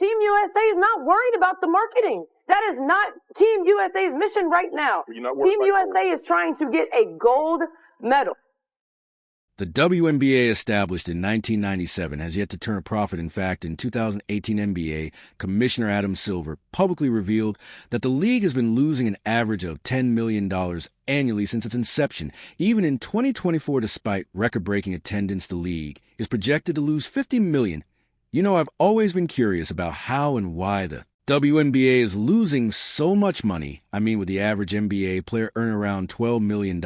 Team USA is not worried about the marketing. That is not Team USA's mission right now. Team USA is trying to get a gold medal. The WNBA, established in 1997, has yet to turn a profit. In fact, in 2018 NBA, Commissioner Adam Silver publicly revealed that the league has been losing an average of $10 million annually since its inception. Even in 2024, despite record-breaking attendance, the league is projected to lose $50 million. You know, I've always been curious about how and why the WNBA is losing so much money. I mean, with the average NBA player earning around $12 million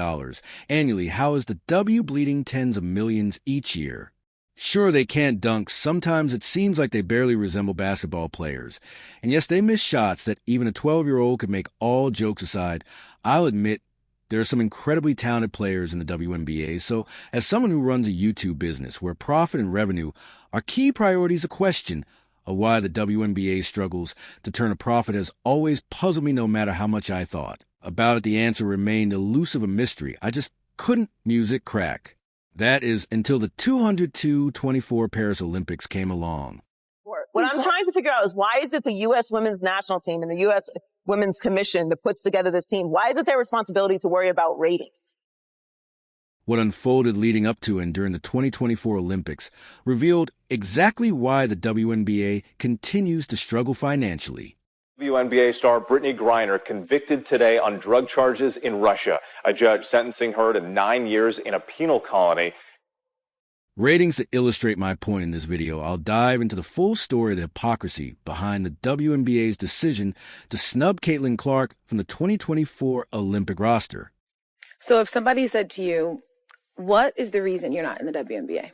annually, how is the W bleeding tens of millions each year? Sure, they can't dunk. Sometimes it seems like they barely resemble basketball players. And yes, they miss shots that even a 12-year-old could make. All jokes aside, I'll admit there are some incredibly talented players in the WNBA. So as someone who runs a YouTube business where profit and revenue are key priorities, a question of why the WNBA struggles to turn a profit has always puzzled me. No matter how much I thought about it, the answer remained elusive, a mystery. I just couldn't music crack. That is until the 202-24 Paris Olympics came along. What I'm trying to figure out is, why is it the U.S. women's national team and the U.S. women's commission that puts together this team? Why is it their responsibility to worry about ratings? What unfolded leading up to and during the 2024 Olympics revealed exactly why the WNBA continues to struggle financially. WNBA star Brittany Griner convicted today on drug charges in Russia. A judge sentencing her to 9 years in a penal colony. Ratings to illustrate my point in this video, I'll dive into the full story of the hypocrisy behind the WNBA's decision to snub Caitlin Clark from the 2024 Olympic roster. So if somebody said to you, what is the reason you're not in the WNBA?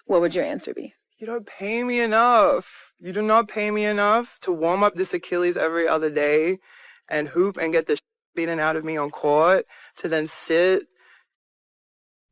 What would your answer be? You don't pay me enough. You do not pay me enough to warm up this Achilles every other day and hoop and get the beaten out of me on court to then sit.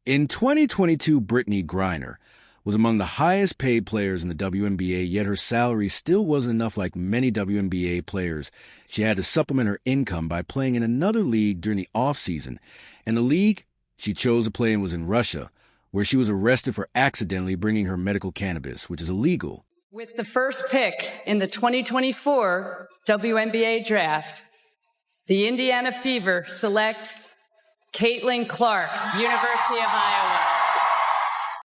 In 2022, Brittany Griner was among the highest paid players in the WNBA, yet her salary still wasn't enough. Like many WNBA players, she had to supplement her income by playing in another league during the off-season. And the league she chose to play in was in Russia, where she was arrested for accidentally bringing her medical cannabis, which is illegal. With the first pick in the 2024 WNBA draft, the Indiana Fever select Caitlin Clark, University of Iowa.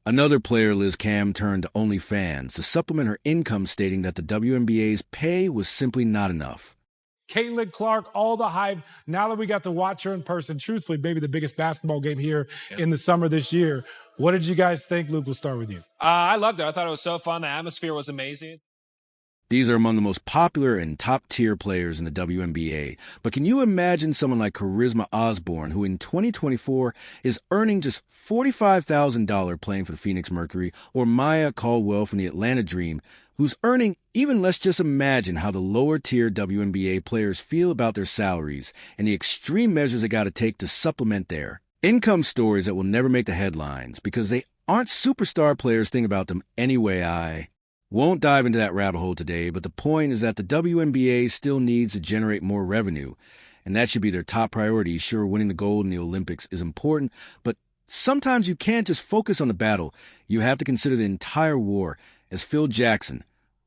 Another player, Liz Cam, turned to OnlyFans to supplement her income, stating that the WNBA's pay was simply not enough. Caitlin Clark, all the hype. Now that we got to watch her in person, truthfully, maybe the biggest basketball game here in the summer this year. What did you guys think? Luke, we'll start with you. I loved it. I thought it was so fun. The atmosphere was amazing. These are among the most popular and top-tier players in the WNBA. But can you imagine someone like Charisma Osborne, who in 2024 is earning just $45,000 playing for the Phoenix Mercury, or Maya Caldwell from the Atlanta Dream, who's earning even less? Just imagine how the lower-tier WNBA players feel about their salaries and the extreme measures they got to take to supplement their income. Stories that will never make the headlines because they aren't superstar players. Think about them anyway. I won't dive into that rabbit hole today, but the point is that the WNBA still needs to generate more revenue, and that should be their top priority. Sure, winning the gold in the Olympics is important, but sometimes you can't just focus on the battle. You have to consider the entire war. As Phil Jackson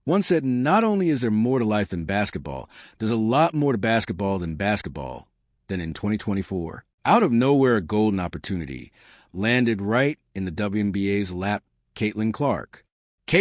once said, not only is there more to life than basketball, there's a lot more to basketball than in 2024. Out of nowhere, a golden opportunity landed right in the WNBA's lap. Caitlin Clark, a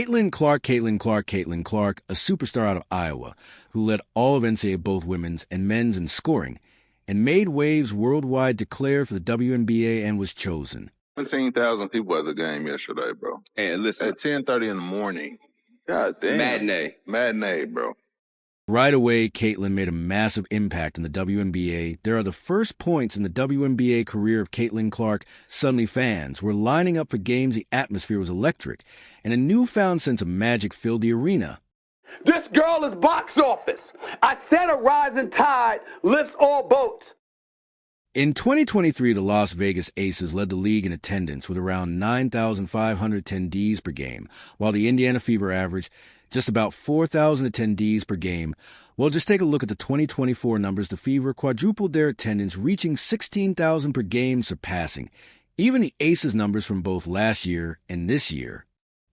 superstar out of Iowa, who led all of NCAA, both women's and men's, in scoring, and made waves worldwide, declared for the WNBA, and was chosen. 17,000 people at the game yesterday, bro. And listen, at 10:30 in the morning. God damn. Matinee, bro. Right away, Caitlin made a massive impact in the WNBA. There are the first points in the WNBA career of Caitlin Clark. Suddenly fans were lining up for games. The atmosphere was electric, and a newfound sense of magic filled the arena. This girl is box office. I said a rising tide lifts all boats. In 2023, the Las Vegas Aces led the league in attendance with around 9,500 attendees per game, while the Indiana Fever averaged just about 4,000 attendees per game. Well, just take a look at the 2024 numbers. The Fever quadrupled their attendance, reaching 16,000 per game, surpassing even the Aces numbers from both last year and this year.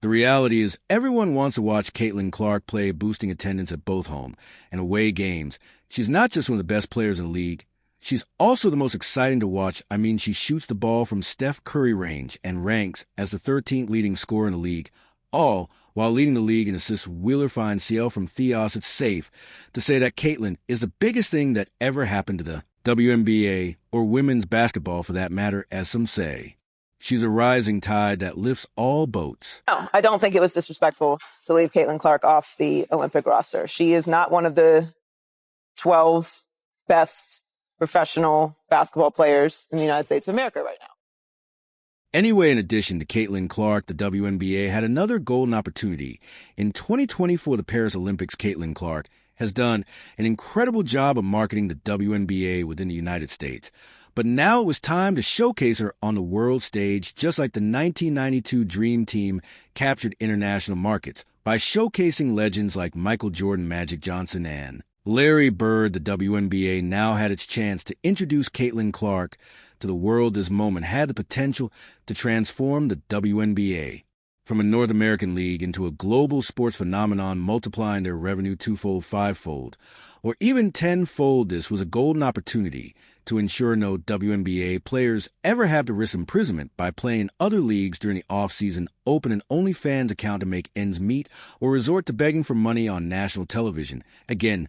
The reality is everyone wants to watch Caitlin Clark play, boosting attendance at both home and away games. She's not just one of the best players in the league. She's also the most exciting to watch. I mean, she shoots the ball from Steph Curry range and ranks as the 13th leading scorer in the league, all while leading the league in assists. Wheeler finds CL from Theos. It's safe to say that Caitlin is the biggest thing that ever happened to the WNBA, or women's basketball for that matter, as some say. She's a rising tide that lifts all boats. No, I don't think it was disrespectful to leave Caitlin Clark off the Olympic roster. She is not one of the 12 best professional basketball players in the United States of America right now. Anyway, in addition to Caitlin Clark, the WNBA had another golden opportunity. In 2020 for the Paris Olympics, Caitlin Clark has done an incredible job of marketing the WNBA within the United States. But now it was time to showcase her on the world stage, just like the 1992 Dream Team captured international markets by showcasing legends like Michael Jordan, Magic Johnson, and Larry Bird. The WNBA now had its chance to introduce Caitlin Clark to the world. This moment had the potential to transform the WNBA from a North American league into a global sports phenomenon, multiplying their revenue twofold, fivefold, or even tenfold. This was a golden opportunity to ensure no WNBA players ever have to risk imprisonment by playing in other leagues during the off-season, open an OnlyFans account to make ends meet, or resort to begging for money on national television. Again,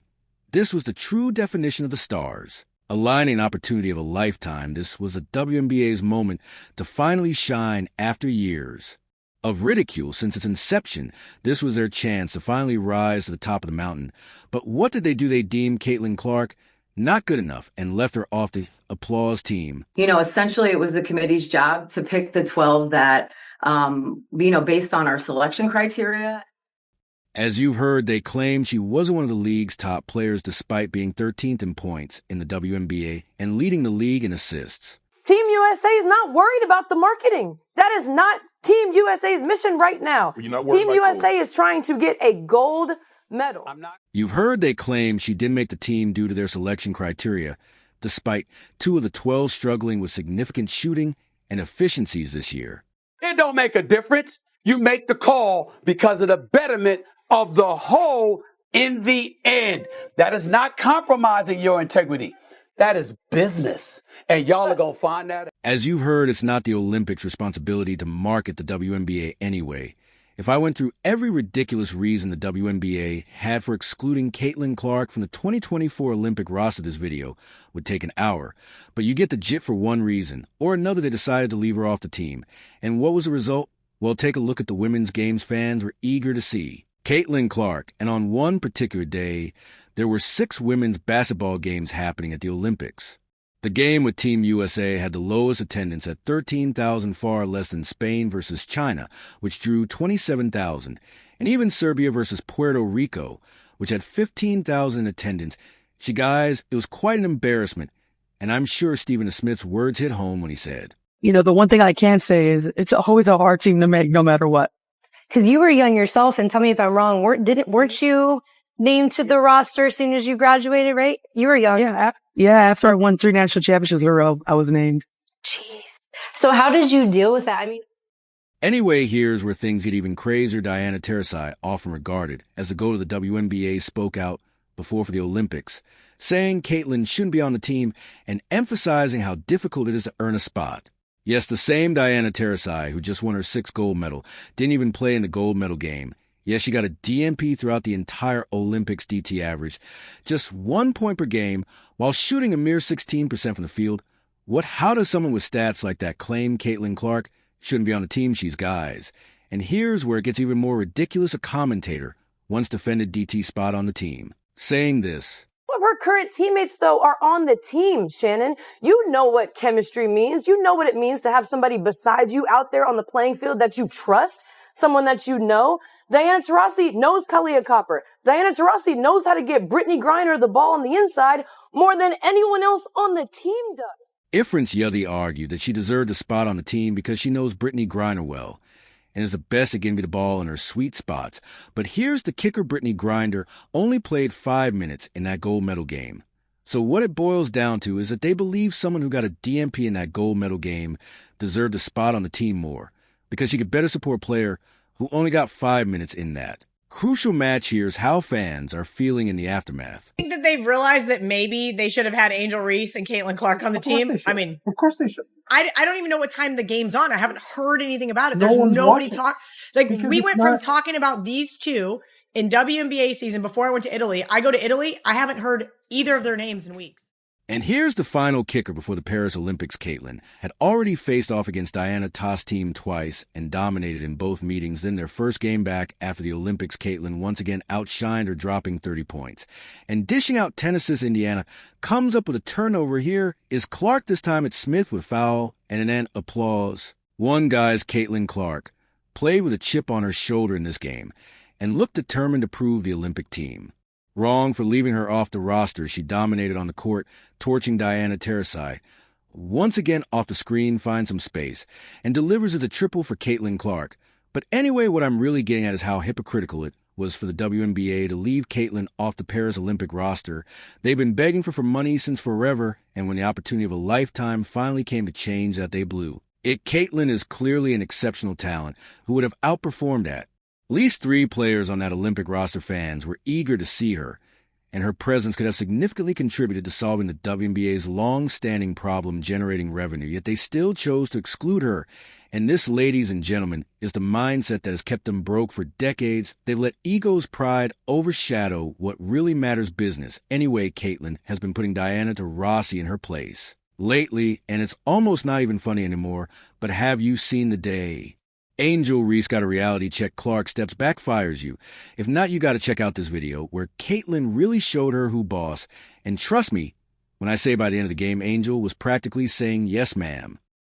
this was the true definition of the stars. A lining opportunity of a lifetime. This was the WNBA's moment to finally shine after years of ridicule since its inception. This was their chance to finally rise to the top of the mountain. But what did they do? They deemed Caitlin Clark not good enough and left her off the applause team. Essentially it was the committee's job to pick the 12 that, based on our selection criteria. As you've heard, they claimed she wasn't one of the league's top players despite being 13th in points in the WNBA and leading the league in assists. Team USA is not worried about the marketing. That is not Team USA's mission right now. Team USA is trying to get a gold medal. You've heard they claim she didn't make the team due to their selection criteria, despite 2 of the 12 struggling with significant shooting and efficiencies this year. It don't make a difference. You make the call because of the betterment of the whole in the end. That is not compromising your integrity. That is business. And y'all are going to find that. As you've heard, it's not the Olympics' responsibility to market the WNBA anyway. If I went through every ridiculous reason the WNBA had for excluding Caitlin Clark from the 2024 Olympic roster, this video would take an hour. But you get the gist for one reason or another. They decided to leave her off the team. And what was the result? Well, take a look at the women's games fans were eager to see. Caitlin Clark. And on one particular day, there were 6 women's basketball games happening at the Olympics. The game with Team USA had the lowest attendance at 13,000, far less than Spain versus China, which drew 27,000, and even Serbia versus Puerto Rico, which had 15,000 in attendance. Guys, it was quite an embarrassment, and I'm sure Stephen A. Smith's words hit home when he said, the one thing I can say is it's always a hard team to make no matter what. Because you were young yourself, and tell me if I'm wrong, weren't you named to the roster as soon as you graduated, right? You were young. Yeah, after I won 3 national championships in a row, I was named. Jeez. So how did you deal with that? Anyway, here's where things get even crazier. Diana Taurasi, often regarded as the GOAT of the WNBA, spoke out before for the Olympics, saying Caitlin shouldn't be on the team and emphasizing how difficult it is to earn a spot. Yes, the same Diana Taurasi, who just won her 6th gold medal, didn't even play in the gold medal game. Yes, she got a DNP throughout the entire Olympics. DT average just 1 point per game while shooting a mere 16% from the field. How does someone with stats like that claim Caitlin Clark shouldn't be on the team? She's guys. And here's where it gets even more ridiculous. A commentator once defended DT's spot on the team, saying this. Her current teammates, though, are on the team, Shannon. You know what chemistry means. You know what it means to have somebody beside you out there on the playing field that you trust, someone that you know. Diana Taurasi knows Kalia Copper. Diana Taurasi knows how to get Brittany Griner the ball on the inside more than anyone else on the team does. Ifrance Yuddy argued that she deserved a spot on the team because she knows Brittany Griner well and is the best at getting the ball in her sweet spots. But here's the kicker. Brittany Griner only played 5 minutes in that gold medal game. So what it boils down to is that they believe someone who got a DNP in that gold medal game deserved a spot on the team more because she could better support player who only got 5 minutes in that. Crucial match here is how fans are feeling in the aftermath. I think that they've realized that maybe they should have had Angel Reese and Caitlin Clark on the team. I mean, of course they should. I don't even know what time the game's on. I haven't heard anything about it. There's nobody talk. Like, we went from talking about these two in WNBA season before I went to Italy. I go to Italy. I haven't heard either of their names in weeks. And here's the final kicker before the Paris Olympics. Caitlin had already faced off against Diana Tass' team twice and dominated in both meetings. Then their first game back after the Olympics, Caitlin once again outshined her, dropping 30 points. And dishing out 10 assists, Indiana comes up with a turnover here. Is Clark this time at Smith with foul and then applause. One guy's Caitlin Clark played with a chip on her shoulder in this game and looked determined to prove the Olympic team wrong for leaving her off the roster. She dominated on the court, torching Diana Taurasi. Once again off the screen, finds some space, and delivers as a triple for Caitlin Clark. But anyway, what I'm really getting at is how hypocritical it was for the WNBA to leave Caitlin off the Paris Olympic roster. They've been begging for money since forever, and when the opportunity of a lifetime finally came to change that, they blew it. Caitlin is clearly an exceptional talent who would have outperformed that. At least 3 players on that Olympic roster fans were eager to see her, and her presence could have significantly contributed to solving the WNBA's long-standing problem generating revenue, yet they still chose to exclude her. And this, ladies and gentlemen, is the mindset that has kept them broke for decades. They've let ego's pride overshadow what really matters business. Anyway, Caitlin has been putting Diana Taurasi in her place lately, and it's almost not even funny anymore, but have you seen the day? Angel Reese got a reality check. Clark steps back, fires you. If not, you got to check out this video where Caitlin really showed her who boss. And trust me, when I say by the end of the game, Angel was practically saying, yes, ma'am.